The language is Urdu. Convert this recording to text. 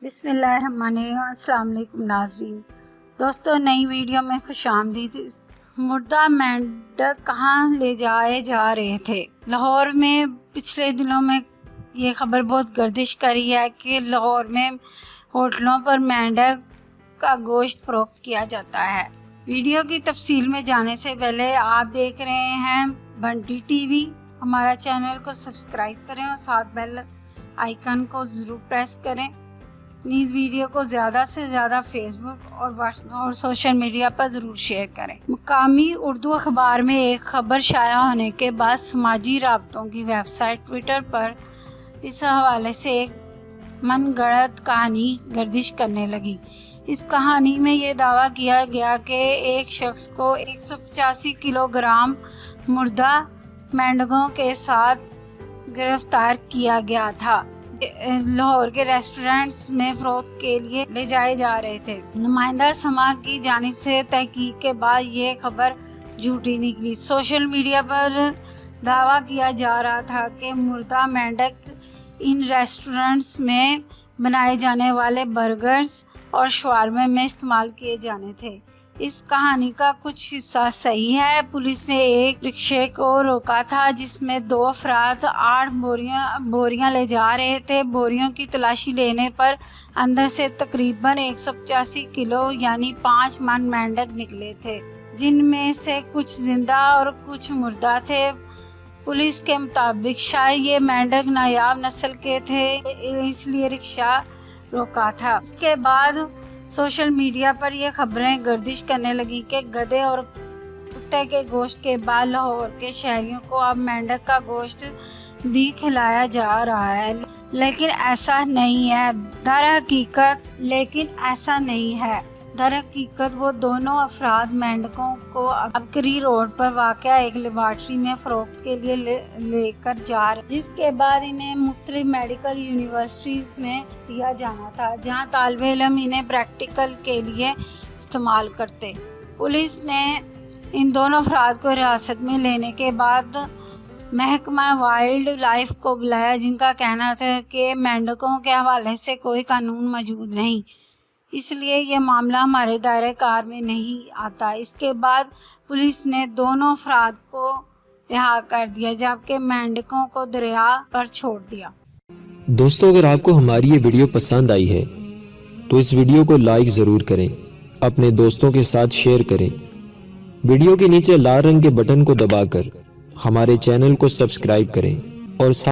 بسم اللہ الرحمن الرحیم۔ السلام علیکم ناظرین۔ دوستو، نئی ویڈیو میں خوش آمدید۔ مردہ مینڈک کہاں لے جائے جا رہے تھے؟ لاہور میں پچھلے دنوں میں یہ خبر بہت گردش کری ہے کہ لاہور میں ہوٹلوں پر مینڈک کا گوشت فروخت کیا جاتا ہے۔ ویڈیو کی تفصیل میں جانے سے پہلے آپ دیکھ رہے ہیں بنٹی ٹی وی۔ ہمارا چینل کو سبسکرائب کریں اور ساتھ بیل آئیکن کو ضرور پریس کریں۔ نیز ویڈیو کو زیادہ سے زیادہ فیس بک اور سوشل میڈیا پر ضرور شیئر کریں۔ مقامی اردو اخبار میں ایک خبر شائع ہونے کے بعد سماجی رابطوں کی ویب سائٹ ٹویٹر پر اس حوالے سے ایک من گھڑت کہانی گردش کرنے لگی۔ اس کہانی میں یہ دعویٰ کیا گیا کہ ایک شخص کو 185 کلو گرام مردہ مینڈکوں کے ساتھ گرفتار کیا گیا تھا۔ لاہور کے ریسٹورنٹس میں فروخت کے لیے لے جائے جا رہے تھے۔ نمائندہ سما کی جانب سے تحقیق کے بعد یہ خبر جھوٹی نکلی۔ سوشل میڈیا پر دعویٰ کیا جا رہا تھا کہ مردہ مینڈک ان ریسٹورنٹس میں بنائے جانے والے برگرز اور شاورما میں استعمال کیے جانے تھے۔ اس کہانی کا کچھ حصہ صحیح ہے۔ پولیس نے ایک رکشے کو روکا تھا جس میں 2 افراد 8 بوریاں لے جا رہے تھے۔ بوریوں کی تلاشی لینے پر اندر سے تقریباً 185 کلو یعنی 5 من مینڈک نکلے تھے، جن میں سے کچھ زندہ اور کچھ مردہ تھے۔ پولیس کے مطابق شاید یہ مینڈک نایاب نسل کے تھے، اس لیے رکشہ روکا تھا۔ اس کے بعد سوشل میڈیا پر یہ خبریں گردش کرنے لگی کہ گدھے اور کتے کے گوشت کے بعد لاہور کے شہریوں کو اب مینڈک کا گوشت بھی کھلایا جا رہا ہے، لیکن ایسا نہیں ہے۔ در حقیقت وہ دونوں افراد مینڈکوں کو عبقری روڈ پر واقع ایک لیبارٹری میں فروخت کے لیے لے کر جا رہے، جس کے بعد انہیں مختلف میڈیکل یونیورسٹیز میں دیا جانا تھا، جہاں طالب علم انہیں پریکٹیکل کے لیے استعمال کرتے۔ پولیس نے ان دونوں افراد کو حراست میں لینے کے بعد محکمہ وائلڈ لائف کو بلایا، جن کا کہنا تھا کہ مینڈکوں کے حوالے سے کوئی قانون موجود نہیں، اس لیے یہ معاملہ ہمارے دائرۂ کار میں نہیں آتا۔ اس کے بعد پولیس نے دونوں افراد کو رہا کر دیا، جبکہ مینڈکوں کو دریا پر چھوڑ دیا۔ دوستو، اگر آپ کو ہماری یہ ویڈیو پسند آئی ہے تو اس ویڈیو کو لائک ضرور کریں، اپنے دوستوں کے ساتھ شیئر کریں۔ ویڈیو کے نیچے لال رنگ کے بٹن کو دبا کر ہمارے چینل کو سبسکرائب کریں اور